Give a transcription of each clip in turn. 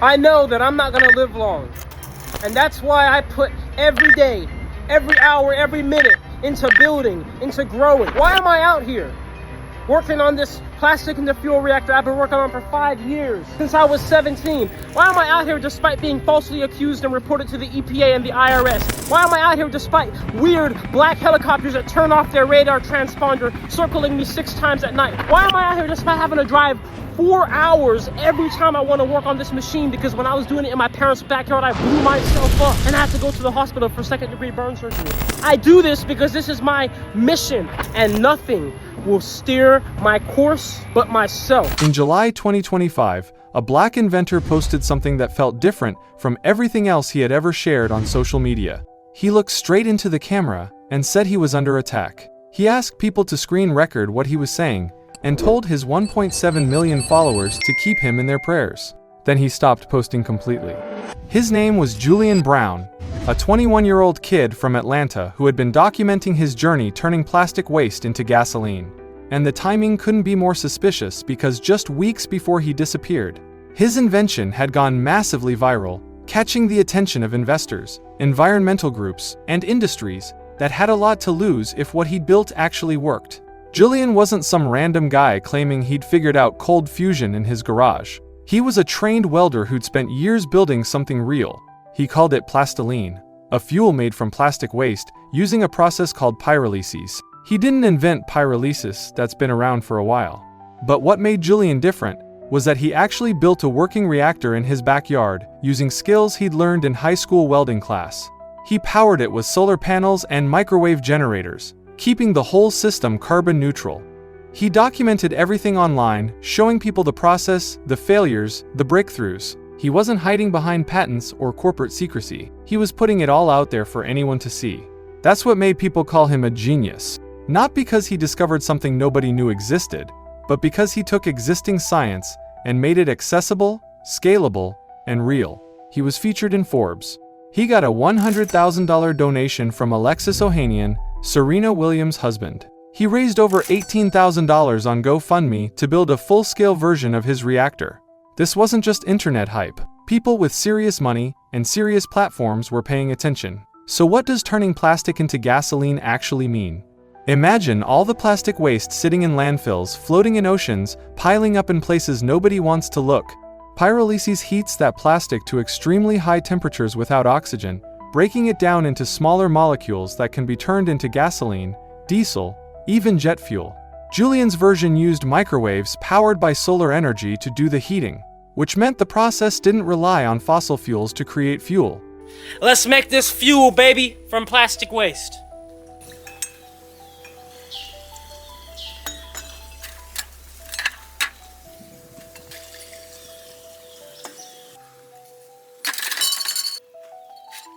I know that I'm not gonna live long. And that's why I put every day, every hour, every minute into building, into growing. Why am I out here working on this plastic into fuel reactor I've been working on for 5 years, since I was 17? Why am I out here despite being falsely accused and reported to the EPA and the IRS? Why am I out here despite weird black helicopters that turn off their radar transponder circling me 6 times at night? Why am I out here despite having to drive 4 hours every time I want to work on this machine, because when I was doing it in my parents' backyard, I blew myself up and I had to go to the hospital for 2nd-degree burn surgery? I do this because this is my mission, and nothing will steer my course but myself. In July 2025, a black inventor posted something that felt different from everything else he had ever shared on social media. He looked straight into the camera and said he was under attack. He asked people to screen record what he was saying and told his 1.7 million followers to keep him in their prayers. Then he stopped posting completely. His name was Julian Brown, a 21-year-old kid from Atlanta who had been documenting his journey turning plastic waste into gasoline. And the timing couldn't be more suspicious because just weeks before he disappeared, his invention had gone massively viral, catching the attention of investors, environmental groups, and industries that had a lot to lose if what he'd built actually worked. Julian wasn't some random guy claiming he'd figured out cold fusion in his garage. He was a trained welder who'd spent years building something real. He called it plastiline, a fuel made from plastic waste using a process called pyrolysis. He didn't invent pyrolysis, that's been around for a while. But what made Julian different was that he actually built a working reactor in his backyard using skills he'd learned in high school welding class. He powered it with solar panels and microwave generators, keeping the whole system carbon neutral. He documented everything online, showing people the process, the failures, the breakthroughs. He wasn't hiding behind patents or corporate secrecy. He was putting it all out there for anyone to see. That's what made people call him a genius. Not because he discovered something nobody knew existed, but because he took existing science and made it accessible, scalable, and real. He was featured in Forbes. He got a $100,000 donation from Alexis Ohanian, Serena Williams' husband. He raised over $18,000 on GoFundMe to build a full-scale version of his reactor. This wasn't just internet hype. People with serious money and serious platforms were paying attention. So what does turning plastic into gasoline actually mean? Imagine all the plastic waste sitting in landfills, floating in oceans, piling up in places nobody wants to look. Pyrolysis heats that plastic to extremely high temperatures without oxygen, breaking it down into smaller molecules that can be turned into gasoline, diesel, even jet fuel. Julian's version used microwaves powered by solar energy to do the heating, which meant the process didn't rely on fossil fuels to create fuel. Let's make this fuel, baby, from plastic waste.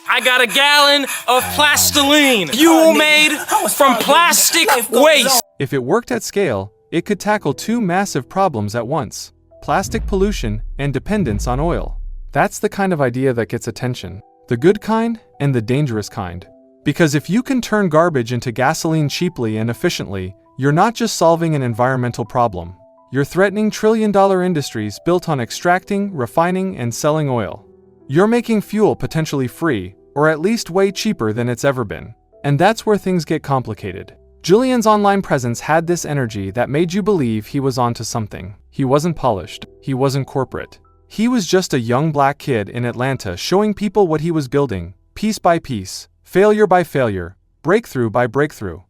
I got a gallon of plastiline, fuel made from plastic waste. If it worked at scale, it could tackle 2 massive problems at once: plastic pollution and dependence on oil. That's the kind of idea that gets attention. The good kind and the dangerous kind. Because if you can turn garbage into gasoline cheaply and efficiently, you're not just solving an environmental problem. You're threatening trillion-dollar industries built on extracting, refining, and selling oil. You're making fuel potentially free, or at least way cheaper than it's ever been. And that's where things get complicated. Julian's online presence had this energy that made you believe he was onto something. He wasn't polished. He wasn't corporate. He was just a young black kid in Atlanta showing people what he was building, piece by piece, failure by failure, breakthrough by breakthrough.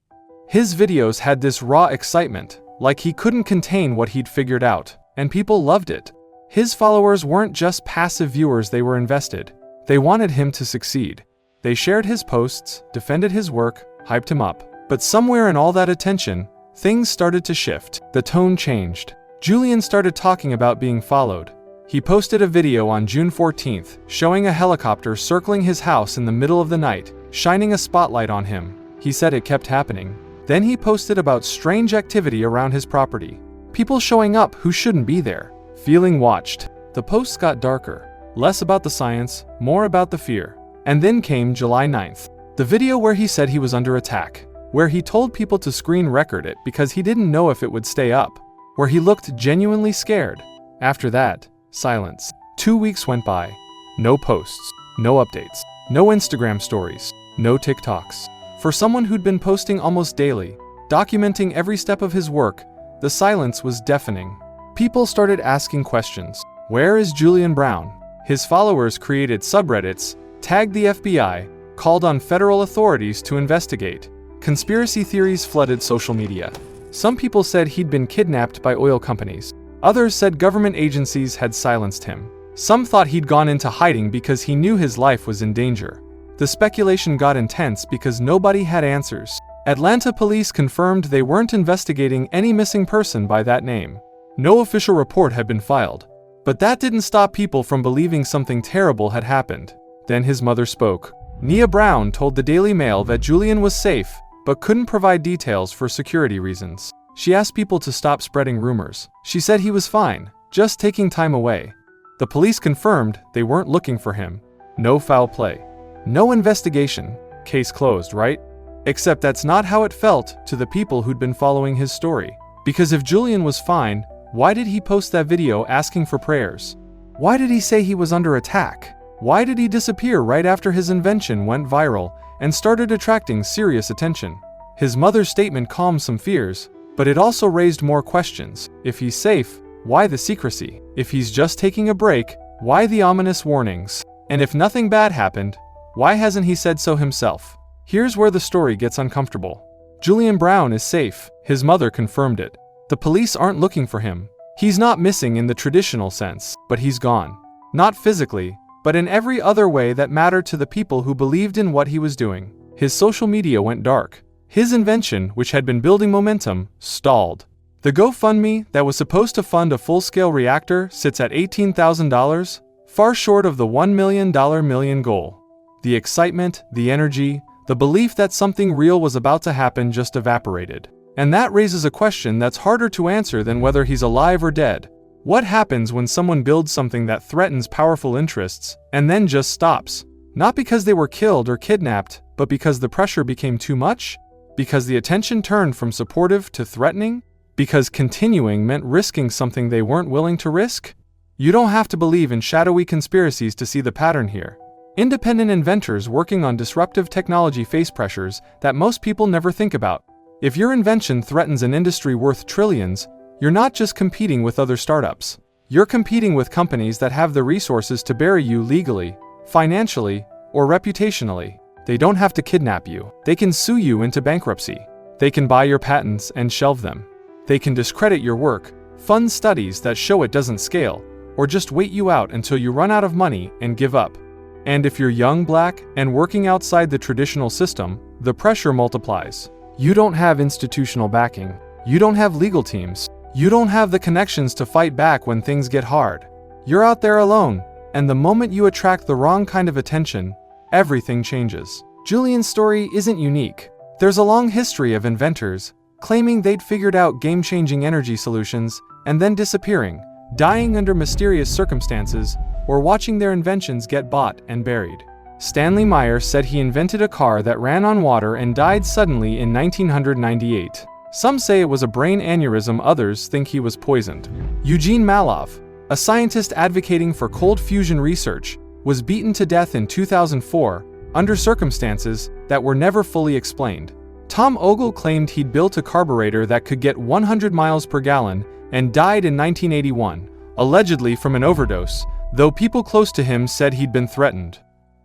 His videos had this raw excitement, like he couldn't contain what he'd figured out, and people loved it. His followers weren't just passive viewers, they were invested. They wanted him to succeed. They shared his posts, defended his work, hyped him up. But somewhere in all that attention, things started to shift. The tone changed. Julian started talking about being followed. He posted a video on June 14th, showing a helicopter circling his house in the middle of the night, shining a spotlight on him. He said it kept happening. Then he posted about strange activity around his property. People showing up who shouldn't be there. Feeling watched. The posts got darker. Less about the science, more about the fear. And then came July 9th. The video where he said he was under attack. Where he told people to screen record it because he didn't know if it would stay up. Where he looked genuinely scared. After that, silence. 2 weeks went by. No posts, no updates, no Instagram stories, no TikToks. For someone who'd been posting almost daily, documenting every step of his work, the silence was deafening. People started asking questions. Where is Julian Brown? His followers created subreddits, tagged the FBI, called on federal authorities to investigate. Conspiracy theories flooded social media. Some people said he'd been kidnapped by oil companies. Others said government agencies had silenced him. Some thought he'd gone into hiding because he knew his life was in danger. The speculation got intense because nobody had answers. Atlanta police confirmed they weren't investigating any missing person by that name. No official report had been filed. But that didn't stop people from believing something terrible had happened. Then his mother spoke. Nia Brown told the Daily Mail that Julian was safe, but couldn't provide details for security reasons. She asked people to stop spreading rumors. She said he was fine, just taking time away. The police confirmed they weren't looking for him. No foul play. No investigation. Case closed, right? Except that's not how it felt to the people who'd been following his story. Because if Julian was fine, why did he post that video asking for prayers? Why did he say he was under attack? Why did he disappear right after his invention went viral and started attracting serious attention? His mother's statement calmed some fears, but it also raised more questions. If he's safe, why the secrecy? If he's just taking a break, why the ominous warnings? And if nothing bad happened, why hasn't he said so himself? Here's where the story gets uncomfortable. Julian Brown is safe. His mother confirmed it. The police aren't looking for him. He's not missing in the traditional sense, but he's gone. Not physically, but in every other way that mattered to the people who believed in what he was doing. His social media went dark. His invention, which had been building momentum, stalled. The GoFundMe that was supposed to fund a full-scale reactor sits at $18,000, far short of the $1 million goal. The excitement, the energy, the belief that something real was about to happen just evaporated. And that raises a question that's harder to answer than whether he's alive or dead. What happens when someone builds something that threatens powerful interests and then just stops? Not because they were killed or kidnapped, but because the pressure became too much? Because the attention turned from supportive to threatening? Because continuing meant risking something they weren't willing to risk? You don't have to believe in shadowy conspiracies to see the pattern here. Independent inventors working on disruptive technology face pressures that most people never think about. If your invention threatens an industry worth trillions, you're not just competing with other startups. You're competing with companies that have the resources to bury you legally, financially, or reputationally. They don't have to kidnap you. They can sue you into bankruptcy. They can buy your patents and shelve them. They can discredit your work, fund studies that show it doesn't scale, or just wait you out until you run out of money and give up. And if you're young, black, and working outside the traditional system, the pressure multiplies. You don't have institutional backing. You don't have legal teams. You don't have the connections to fight back when things get hard. You're out there alone, and the moment you attract the wrong kind of attention, everything changes. Julian's story isn't unique. There's a long history of inventors claiming they'd figured out game-changing energy solutions and then disappearing, dying under mysterious circumstances, or watching their inventions get bought and buried. Stanley Meyer said he invented a car that ran on water and died suddenly in 1998. Some say it was a brain aneurysm, others think he was poisoned. Eugene Malov, a scientist advocating for cold fusion research, was beaten to death in 2004 under circumstances that were never fully explained. Tom Ogle claimed he'd built a carburetor that could get 100 miles per gallon and died in 1981, allegedly from an overdose, though people close to him said he'd been threatened.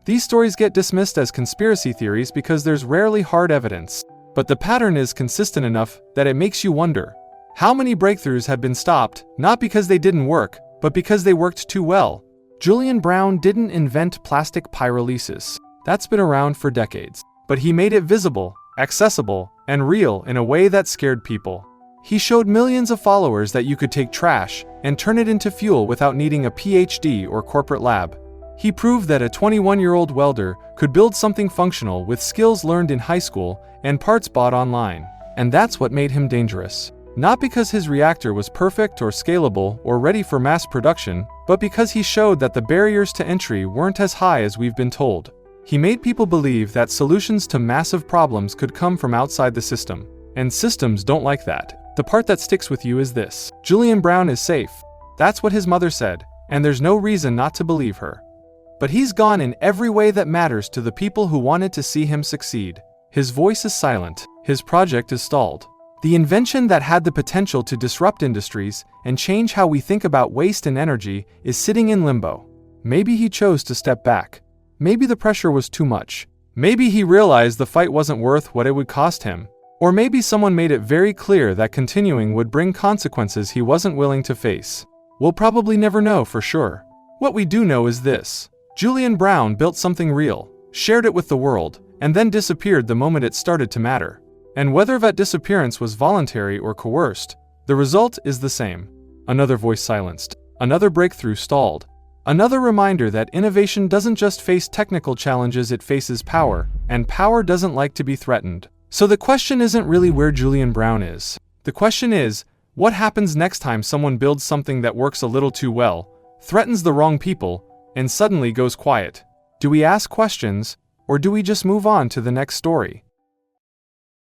These stories get dismissed as conspiracy theories because there's rarely hard evidence, but the pattern is consistent enough that it makes you wonder. How many breakthroughs have been stopped, not because they didn't work, but because they worked too well? Julian Brown didn't invent plastic pyrolysis. That's been around for decades. But he made it visible, accessible, and real in a way that scared people. He showed millions of followers that you could take trash and turn it into fuel without needing a PhD or corporate lab. He proved that a 21-year-old welder could build something functional with skills learned in high school and parts bought online. And that's what made him dangerous. Not because his reactor was perfect or scalable or ready for mass production, but because he showed that the barriers to entry weren't as high as we've been told. He made people believe that solutions to massive problems could come from outside the system. And systems don't like that. The part that sticks with you is this: Julian Brown is safe. That's what his mother said, and there's no reason not to believe her. But he's gone in every way that matters to the people who wanted to see him succeed. His voice is silent. His project is stalled. The invention that had the potential to disrupt industries and change how we think about waste and energy is sitting in limbo. Maybe he chose to step back. Maybe the pressure was too much. Maybe he realized the fight wasn't worth what it would cost him. Or maybe someone made it very clear that continuing would bring consequences he wasn't willing to face. We'll probably never know for sure. What we do know is this: Julian Brown built something real, shared it with the world, and then disappeared the moment it started to matter. And whether that disappearance was voluntary or coerced, the result is the same. Another voice silenced. Another breakthrough stalled. Another reminder that innovation doesn't just face technical challenges, it faces power, and power doesn't like to be threatened. So the question isn't really where Julian Brown is. The question is, what happens next time someone builds something that works a little too well, threatens the wrong people, and suddenly goes quiet? Do we ask questions, or do we just move on to the next story?